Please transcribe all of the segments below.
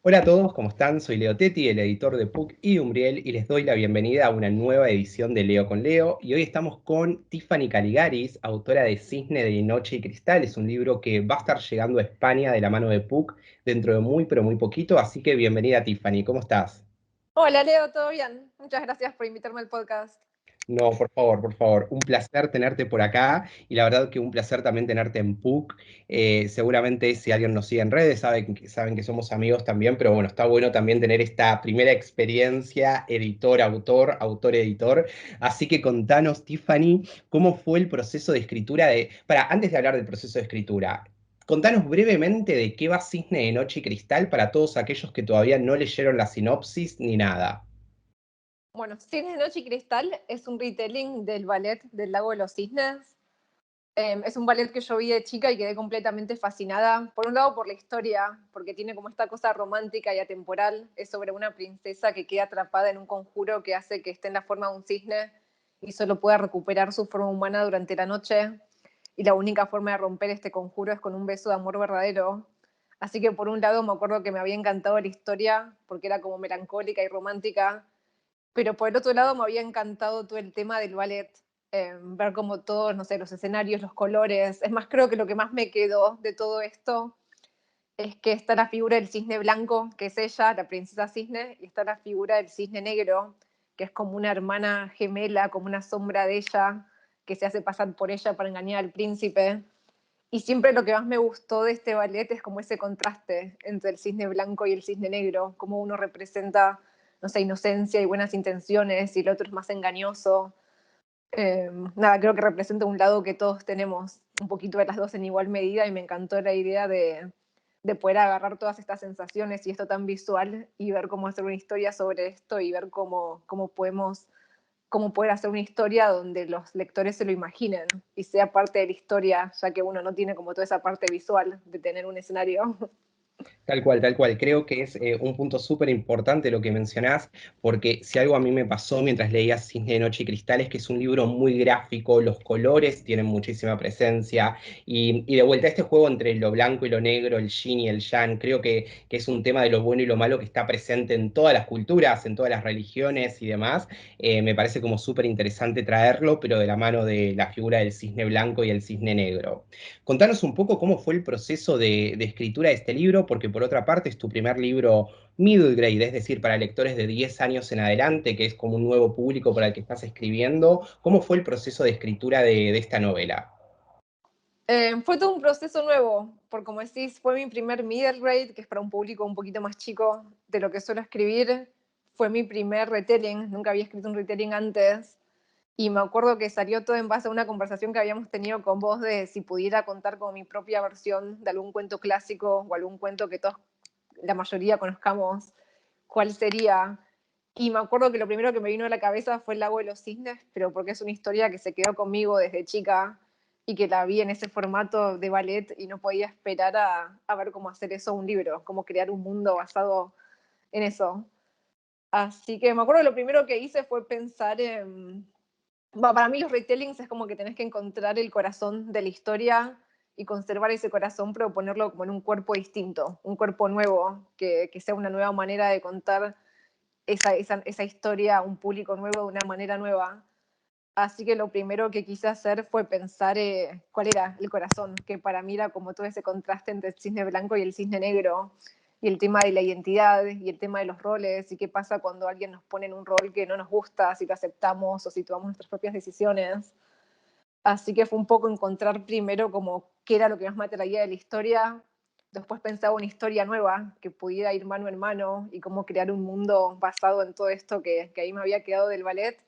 Hola a todos, ¿cómo están? Soy Leo Tetti, el editor de PUC y de Umbriel, y les doy la bienvenida a una nueva edición de Leo con Leo. Y hoy estamos con Tiffany Caligaris, autora de Cisne de Noche y Cristal. Es un libro que va a estar llegando a España de la mano de PUC dentro de muy, pero muy poquito. Así que bienvenida, Tiffany. ¿Cómo estás? Hola Leo, ¿todo bien? Muchas gracias por invitarme al podcast. No, por favor, por favor. Un placer tenerte por acá y la verdad que un placer también tenerte en PUC. Seguramente si alguien nos sigue en redes saben que somos amigos también, pero bueno, está bueno también tener esta primera experiencia editor-autor, autor-editor. Así que contanos, Tiffany, ¿cómo fue el proceso de escritura antes de hablar del proceso de escritura, contanos brevemente de qué va Cisne de Noche y Cristal para todos aquellos que todavía no leyeron la sinopsis ni nada. Bueno, Cisnes de Noche y Cristal es un retelling del ballet del Lago de los Cisnes. Es un ballet que yo vi de chica y quedé completamente fascinada. Por un lado, por la historia, porque tiene como esta cosa romántica y atemporal. Es sobre una princesa que queda atrapada en un conjuro que hace que esté en la forma de un cisne y solo pueda recuperar su forma humana durante la noche. Y la única forma de romper este conjuro es con un beso de amor verdadero. Así que por un lado me acuerdo que me había encantado la historia porque era como melancólica y romántica, pero por el otro lado me había encantado todo el tema del ballet, ver como todos, no sé, los escenarios, los colores. Es más, creo que lo que más me quedó de todo esto es que está la figura del cisne blanco, que es ella, la princesa cisne, y está la figura del cisne negro, que es como una hermana gemela, como una sombra de ella, que se hace pasar por ella para engañar al príncipe. Y siempre lo que más me gustó de este ballet es como ese contraste entre el cisne blanco y el cisne negro, como uno representa, no sé, inocencia y buenas intenciones y el otro es más engañoso. Nada, creo que representa un lado que todos tenemos, un poquito de las dos en igual medida, y me encantó la idea de poder agarrar todas estas sensaciones y esto tan visual y ver cómo hacer una historia sobre esto y ver cómo poder hacer una historia donde los lectores se lo imaginen y sea parte de la historia, ya que uno no tiene como toda esa parte visual de tener un escenario. Tal cual, tal cual. Creo que es un punto súper importante lo que mencionás, porque si algo a mí me pasó mientras leía Cisne de Noche y Cristal es que es un libro muy gráfico, los colores tienen muchísima presencia, y de vuelta este juego entre lo blanco y lo negro, el yin y el yang, creo que es un tema de lo bueno y lo malo que está presente en todas las culturas, en todas las religiones y demás. Me parece como súper interesante traerlo, pero de la mano de la figura del cisne blanco y el cisne negro. Contanos un poco cómo fue el proceso de escritura de este libro, porque por otra parte es tu primer libro middle grade, es decir, para lectores de 10 años en adelante, que es como un nuevo público para el que estás escribiendo. ¿Cómo fue el proceso de escritura de esta novela? Fue todo un proceso nuevo, porque como decís, fue mi primer middle grade, que es para un público un poquito más chico de lo que suelo escribir. Fue mi primer retelling, nunca había escrito un retelling antes. Y me acuerdo que salió todo en base a una conversación que habíamos tenido con vos de si pudiera contar con mi propia versión de algún cuento clásico o algún cuento que todos, la mayoría conozcamos, cuál sería. Y me acuerdo que lo primero que me vino a la cabeza fue El Lago de los Cisnes, pero porque es una historia que se quedó conmigo desde chica y que la vi en ese formato de ballet y no podía esperar a ver cómo hacer eso un libro, cómo crear un mundo basado en eso. Así que me acuerdo que lo primero que hice fue pensar en... Bueno, para mí los retellings es como que tenés que encontrar el corazón de la historia y conservar ese corazón, pero ponerlo como en un cuerpo distinto, un cuerpo nuevo, que sea una nueva manera de contar esa historia a un público nuevo de una manera nueva. Así que lo primero que quise hacer fue pensar cuál era el corazón, que para mí era como todo ese contraste entre el cisne blanco y el cisne negro, y el tema de la identidad, y el tema de los roles, y qué pasa cuando alguien nos pone en un rol que no nos gusta, si lo aceptamos o si tomamos nuestras propias decisiones. Así que fue un poco encontrar primero como qué era lo que más me atraía de la historia, después pensaba una historia nueva que pudiera ir mano en mano y cómo crear un mundo basado en todo esto que ahí me había quedado del ballet.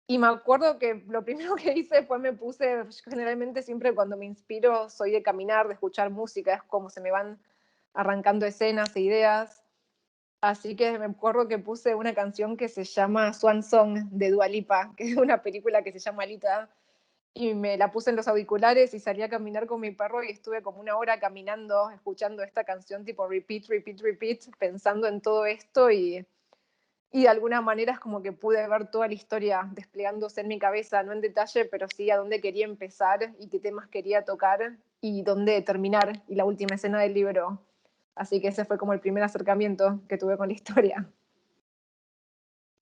Y me acuerdo que lo primero que hice fue me puse, yo generalmente siempre cuando me inspiro soy de caminar, de escuchar música, es como se me van arrancando escenas e ideas. Así que me acuerdo que puse una canción que se llama Swan Song de Dua Lipa, que es una película que se llama Alita, y me la puse en los auriculares y salí a caminar con mi perro y estuve como una hora caminando, escuchando esta canción tipo repeat, repeat, repeat, pensando en todo esto y de alguna manera es como que pude ver toda la historia desplegándose en mi cabeza, no en detalle, pero sí a dónde quería empezar y qué temas quería tocar y dónde terminar y la última escena del libro. Así que ese fue como el primer acercamiento que tuve con la historia.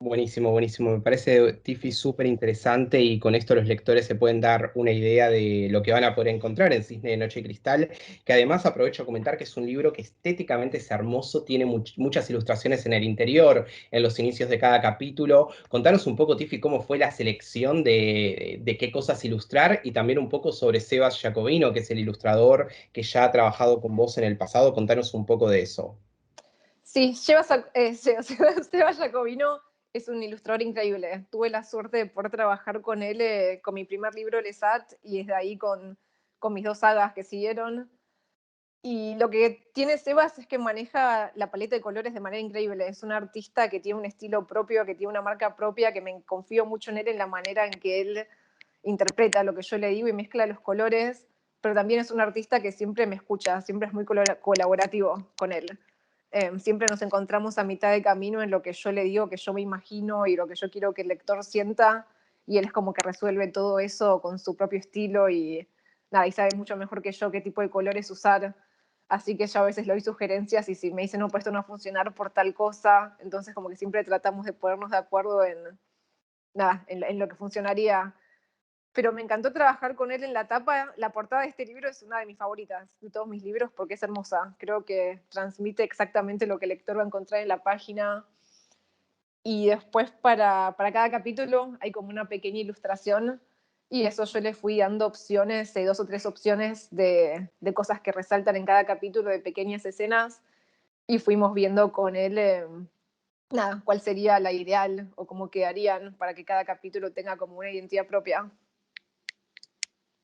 Buenísimo, buenísimo. Me parece Tiffy súper interesante y con esto los lectores se pueden dar una idea de lo que van a poder encontrar en Cisne de Noche y Cristal, que además aprovecho a comentar que es un libro que estéticamente es hermoso, tiene muchas ilustraciones en el interior, en los inicios de cada capítulo. Contanos un poco, Tiffy, cómo fue la selección de qué cosas ilustrar y también un poco sobre Sebas Jacobino, que es el ilustrador que ya ha trabajado con vos en el pasado. Contanos un poco de eso. Sí, Seba Jacobino es un ilustrador increíble. Tuve la suerte de poder trabajar con él con mi primer libro, Lesat, y desde ahí con mis dos sagas que siguieron. Y lo que tiene Sebas es que maneja la paleta de colores de manera increíble. Es un artista que tiene un estilo propio, que tiene una marca propia, que me confío mucho en él en la manera en que él interpreta lo que yo le digo y mezcla los colores, pero también es un artista que siempre me escucha, siempre es muy colaborativo con él. Siempre nos encontramos a mitad de camino en lo que yo le digo, que yo me imagino y lo que yo quiero que el lector sienta, y él es como que resuelve todo eso con su propio estilo y nada, y sabe mucho mejor que yo qué tipo de colores usar. Así que yo a veces le doy sugerencias y si me dicen, no, pues esto no va a funcionar por tal cosa, entonces como que siempre tratamos de ponernos de acuerdo en, nada, en lo que funcionaría. Pero me encantó trabajar con él en la tapa. La portada de este libro es una de mis favoritas de todos mis libros porque es hermosa. Creo que transmite exactamente lo que el lector va a encontrar en la página. Y después para cada capítulo hay como una pequeña ilustración y eso yo le fui dando opciones, dos o tres opciones de cosas que resaltan en cada capítulo, de pequeñas escenas, y fuimos viendo con él, nada, cuál sería la ideal o cómo quedarían para que cada capítulo tenga como una identidad propia.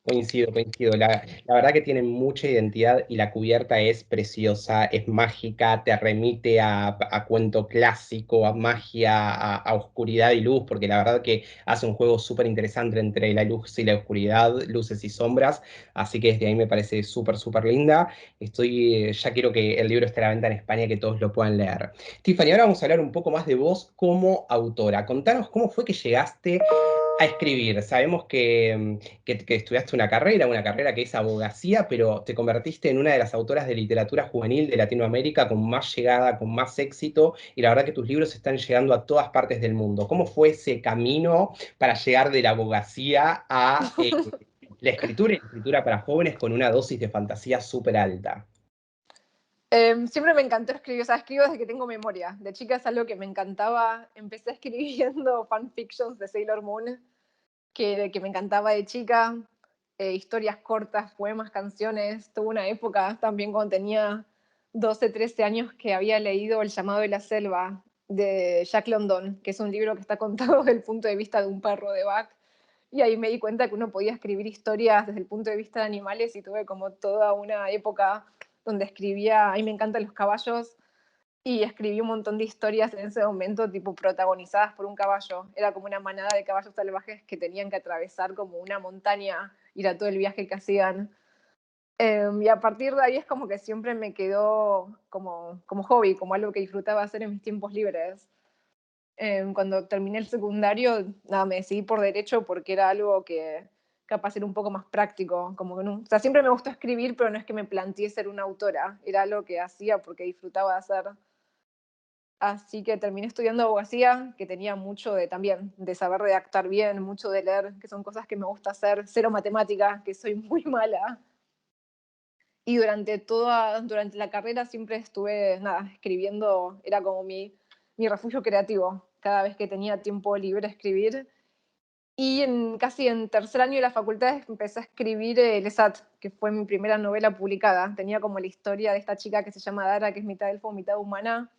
Coincido, coincido. La verdad que tiene mucha identidad y la cubierta es preciosa, es mágica, te remite a cuento clásico, a magia, a oscuridad y luz, porque la verdad que hace un juego súper interesante entre la luz y la oscuridad, luces y sombras, así que desde ahí me parece súper, súper linda. Ya quiero que el libro esté a la venta en España, que todos lo puedan leer. Tiffany, ahora vamos a hablar un poco más de vos como autora. Contanos cómo fue que llegaste a escribir. Sabemos que estudiaste una carrera que es abogacía, pero te convertiste en una de las autoras de literatura juvenil de Latinoamérica con más llegada, con más éxito, y la verdad que tus libros están llegando a todas partes del mundo. ¿Cómo fue ese camino para llegar de la abogacía a la escritura para jóvenes con una dosis de fantasía súper alta? Siempre me encantó escribir, o sea, escribo desde que tengo memoria. De chica es algo que me encantaba. Empecé escribiendo fanfictions de Sailor Moon, que me encantaba de chica. Historias cortas, poemas, canciones. Tuve una época también cuando tenía 12, 13 años que había leído El llamado de la selva de Jack London, que es un libro que está contado desde el punto de vista de un perro de Bach. Y ahí me di cuenta que uno podía escribir historias desde el punto de vista de animales y tuve como toda una época donde escribía, a mí me encantan los caballos, y escribí un montón de historias en ese momento, tipo protagonizadas por un caballo. Era como una manada de caballos salvajes que tenían que atravesar como una montaña, ir a todo el viaje que hacían. Y a partir de ahí es como que siempre me quedó como hobby, como algo que disfrutaba hacer en mis tiempos libres. Cuando terminé el secundario, nada, me decidí por derecho porque era algo que capaz era un poco más práctico, como que no, o sea, siempre me gustó escribir, pero no es que me planteé ser una autora, era algo que hacía porque disfrutaba de hacer. Así que terminé estudiando abogacía, que tenía mucho de también, de saber redactar bien, mucho de leer, que son cosas que me gusta hacer, cero matemática, que soy muy mala. Y durante la carrera siempre estuve, nada, escribiendo, era como mi refugio creativo. Cada vez que tenía tiempo libre escribir. Y casi en tercer año de la facultad empecé a escribir El ESAT, que fue mi primera novela publicada. Tenía como la historia de esta chica que se llama Dara, que es mitad elfo, mitad humana,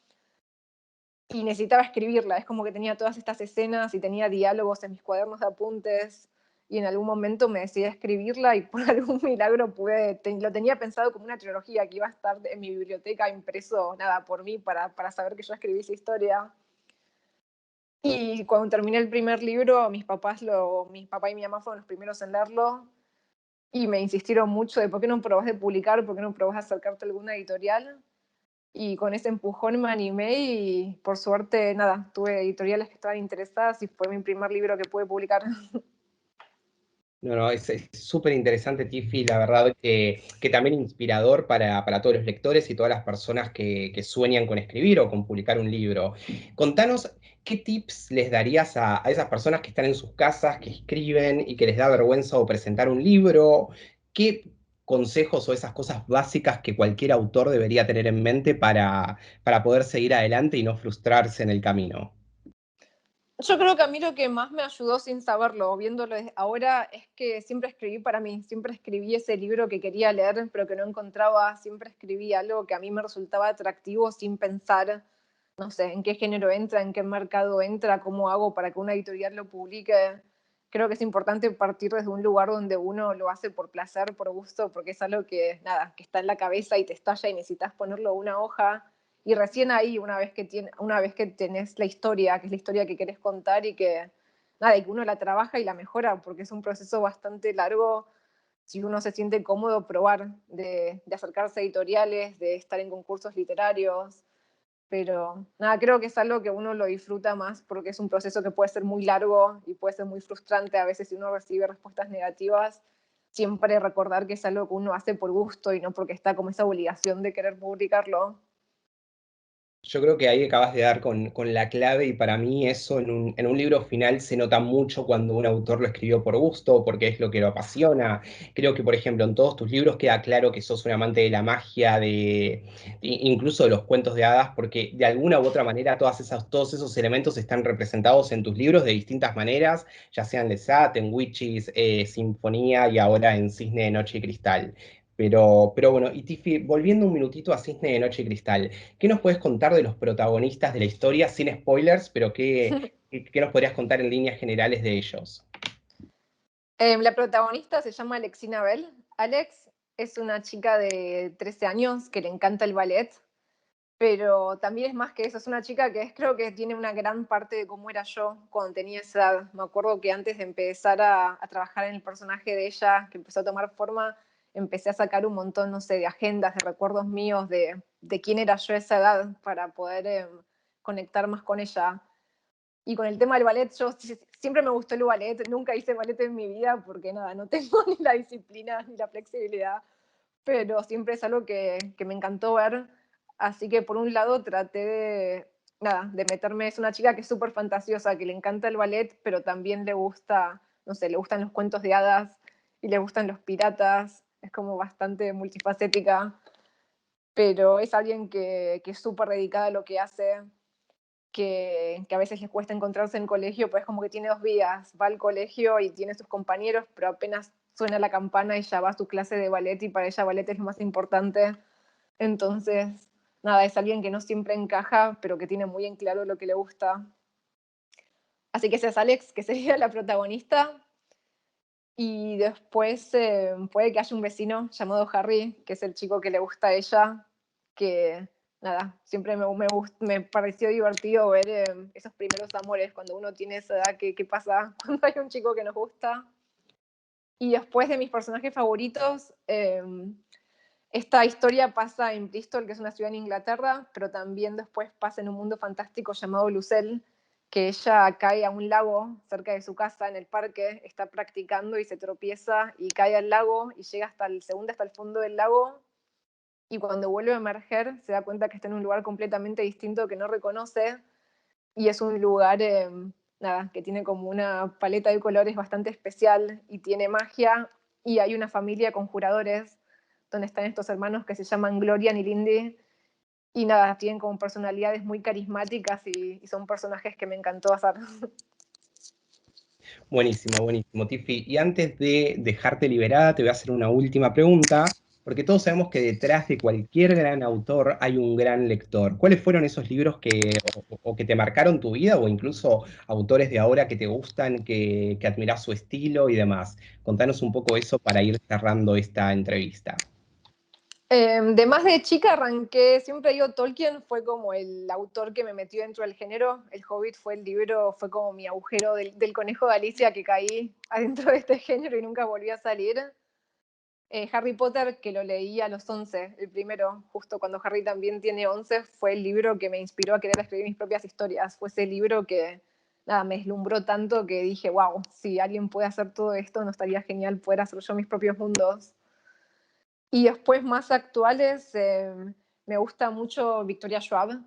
y necesitaba escribirla. Es como que tenía todas estas escenas y tenía diálogos en mis cuadernos de apuntes, y en algún momento me decidí a escribirla y por algún milagro lo tenía pensado como una trilogía que iba a estar en mi biblioteca impreso, nada, por mí, para saber que yo escribí esa historia. Y cuando terminé el primer libro, mi papá y mi mamá fueron los primeros en leerlo y me insistieron mucho de por qué no probás de publicar, por qué no probás de acercarte a alguna editorial. Y con ese empujón me animé y por suerte, nada, tuve editoriales que estaban interesadas y fue mi primer libro que pude publicar. No, no, es súper interesante, Tiffy, la verdad que también inspirador para todos los lectores y todas las personas que sueñan con escribir o con publicar un libro. Contanos, ¿qué tips les darías a esas personas que están en sus casas, que escriben y que les da vergüenza o presentar un libro? ¿Qué consejos o esas cosas básicas que cualquier autor debería tener en mente para poder seguir adelante y no frustrarse en el camino? Yo creo que a mí lo que más me ayudó sin saberlo, viéndolo ahora, es que siempre escribí para mí, siempre escribí ese libro que quería leer, pero que no encontraba, siempre escribí algo que a mí me resultaba atractivo sin pensar, no sé, en qué género entra, en qué mercado entra, cómo hago para que una editorial lo publique. Creo que es importante partir desde un lugar donde uno lo hace por placer, por gusto, porque es algo que, nada, que está en la cabeza y te estalla y necesitas ponerlo en una hoja y recién ahí, una vez que tenés la historia, que es la historia que querés contar y que, nada, y que uno la trabaja y la mejora, porque es un proceso bastante largo, si uno se siente cómodo, probar de acercarse a editoriales, de estar en concursos literarios. Pero nada, creo que es algo que uno lo disfruta más porque es un proceso que puede ser muy largo y puede ser muy frustrante a veces si uno recibe respuestas negativas. Siempre recordar que es algo que uno hace por gusto y no porque está como esa obligación de querer publicarlo. Yo creo que ahí acabas de dar con la clave y para mí eso en un libro final se nota mucho cuando un autor lo escribió por gusto, porque es lo que lo apasiona. Creo que, por ejemplo, en todos tus libros queda claro que sos un amante de la magia, incluso de los cuentos de hadas, porque de alguna u otra manera todos esos elementos están representados en tus libros de distintas maneras, ya sea en Lesat, en Witches, Sinfonía y ahora en Cisne de Noche y Cristal. Pero bueno, y Tiffy, volviendo un minutito a Cisne de Noche y Cristal. ¿Qué nos puedes contar de los protagonistas de la historia, sin spoilers, pero qué nos podrías contar en líneas generales de ellos? La protagonista se llama Alexina Bell. Alex es una chica de 13 años que le encanta el ballet, pero también es más que eso, es una chica que creo que tiene una gran parte de cómo era yo cuando tenía esa edad. Me acuerdo que antes de empezar a trabajar en el personaje de ella, que empezó a tomar forma, empecé a sacar un montón, no sé, de agendas, de recuerdos míos, de quién era yo a esa edad para poder conectar más con ella. Y con el tema del ballet, yo siempre me gustó el ballet, nunca hice ballet en mi vida porque nada, no tengo ni la disciplina ni la flexibilidad, pero siempre es algo que me encantó ver. Así que por un lado traté nada, de meterme, es una chica que es súper fantasiosa, que le encanta el ballet, pero también le gusta, no sé, le gustan los cuentos de hadas y le gustan los piratas, es como bastante multifacética, pero es alguien que es súper dedicada a lo que hace, que a veces les cuesta encontrarse en colegio, pues como que tiene dos vidas, va al colegio y tiene sus compañeros, pero apenas suena la campana y ya va a su clase de ballet y para ella ballet es lo más importante. Entonces, nada, es alguien que no siempre encaja, pero que tiene muy en claro lo que le gusta. Así que esa es Alex, que sería la protagonista. Y después puede que haya un vecino llamado Harry, que es el chico que le gusta a ella, que nada, siempre me pareció divertido ver esos primeros amores, cuando uno tiene esa edad, qué pasa cuando hay un chico que nos gusta. Y después de mis personajes favoritos, esta historia pasa en Bristol, que es una ciudad en Inglaterra, pero también después pasa en un mundo fantástico llamado Lucelle, que ella cae a un lago cerca de su casa en el parque, está practicando y se tropieza y cae al lago y llega hasta el fondo del lago y cuando vuelve a emerger se da cuenta que está en un lugar completamente distinto que no reconoce y es un lugar nada, que tiene como una paleta de colores bastante especial y tiene magia y hay una familia con juradores donde están estos hermanos que se llaman Glorian y Lindy y nada, tienen como personalidades muy carismáticas y son personajes que me encantó hacer. Buenísimo, buenísimo, Tiffy. Y antes de dejarte liberada, te voy a hacer una última pregunta, porque todos sabemos que detrás de cualquier gran autor hay un gran lector. ¿Cuáles fueron esos libros o que te marcaron tu vida, o incluso autores de ahora que te gustan, que admirás su estilo y demás? Contanos un poco eso para ir cerrando esta entrevista. De más de chica arranqué, siempre digo, Tolkien fue como el autor que me metió dentro del género, El Hobbit fue el libro, fue como mi agujero del conejo de Alicia que caí adentro de este género y nunca volví a salir. Harry Potter, que lo leí a los 11, el primero, justo cuando Harry también tiene 11, fue el libro que me inspiró a querer escribir mis propias historias, fue ese libro que, nada, me deslumbró tanto que dije, wow, si alguien puede hacer todo esto, no estaría genial poder hacer yo mis propios mundos. Y después más actuales, me gusta mucho Victoria Schwab.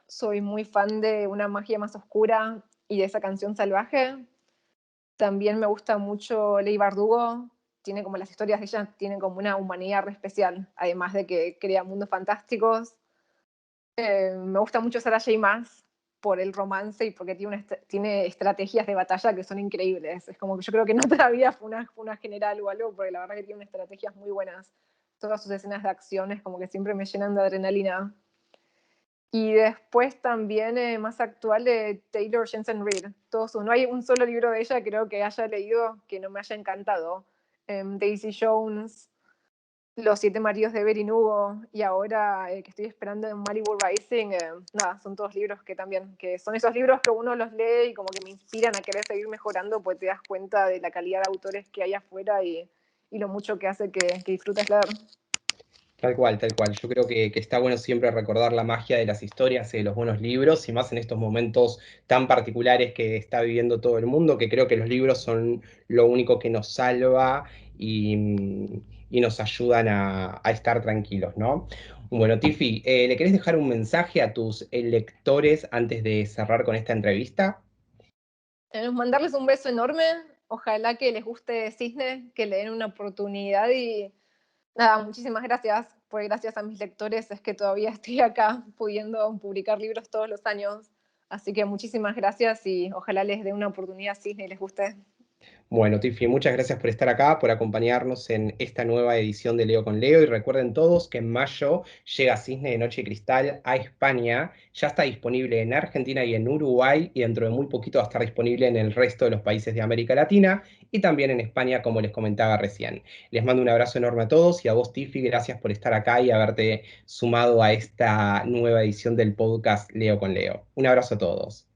Soy muy fan de Una magia más oscura y de Esa canción salvaje. También me gusta mucho Leigh Bardugo. Tiene como las historias de ella, tienen como una humanidad re especial, además de que crea mundos fantásticos. Me gusta mucho Sarah J. Maas por el romance y porque tiene estrategias de batalla que son increíbles. Es como que yo creo que en otra vida fue una general o algo, porque la verdad que tiene estrategias muy buenas. Todas sus escenas de acción es como que siempre me llenan de adrenalina. Y después también, más actual, de Taylor Jensen Reid. No hay un solo libro de ella, creo que haya leído, que no me haya encantado. Daisy Jones, Los siete maridos de Evelyn Hugo, y ahora que estoy esperando en Malibu Rising, nada, son todos libros que también, que son esos libros que uno los lee y como que me inspiran a querer seguir mejorando, pues te das cuenta de la calidad de autores que hay afuera y lo mucho que hace que disfrutes leer. Tal cual, tal cual. Yo creo que está bueno siempre recordar la magia de las historias y de los buenos libros, y más en estos momentos tan particulares que está viviendo todo el mundo, que creo que los libros son lo único que nos salva y nos ayudan a estar tranquilos, ¿no? Bueno, Tiffy, ¿le querés dejar un mensaje a tus lectores antes de cerrar con esta entrevista? Mandarles un beso enorme, ojalá que les guste Cisne, que le den una oportunidad y nada, muchísimas gracias, pues gracias a mis lectores es que todavía estoy acá pudiendo publicar libros todos los años, así que muchísimas gracias y ojalá les dé una oportunidad a Cisne y les guste. Bueno, Tiffy, muchas gracias por estar acá, por acompañarnos en esta nueva edición de Leo con Leo. Y recuerden todos que en mayo llega Cisne de Noche y Cristal a España. Ya está disponible en Argentina y en Uruguay, y dentro de muy poquito va a estar disponible en el resto de los países de América Latina y también en España, como les comentaba recién. Les mando un abrazo enorme a todos, y a vos, Tiffy, gracias por estar acá y haberte sumado a esta nueva edición del podcast Leo con Leo. Un abrazo a todos.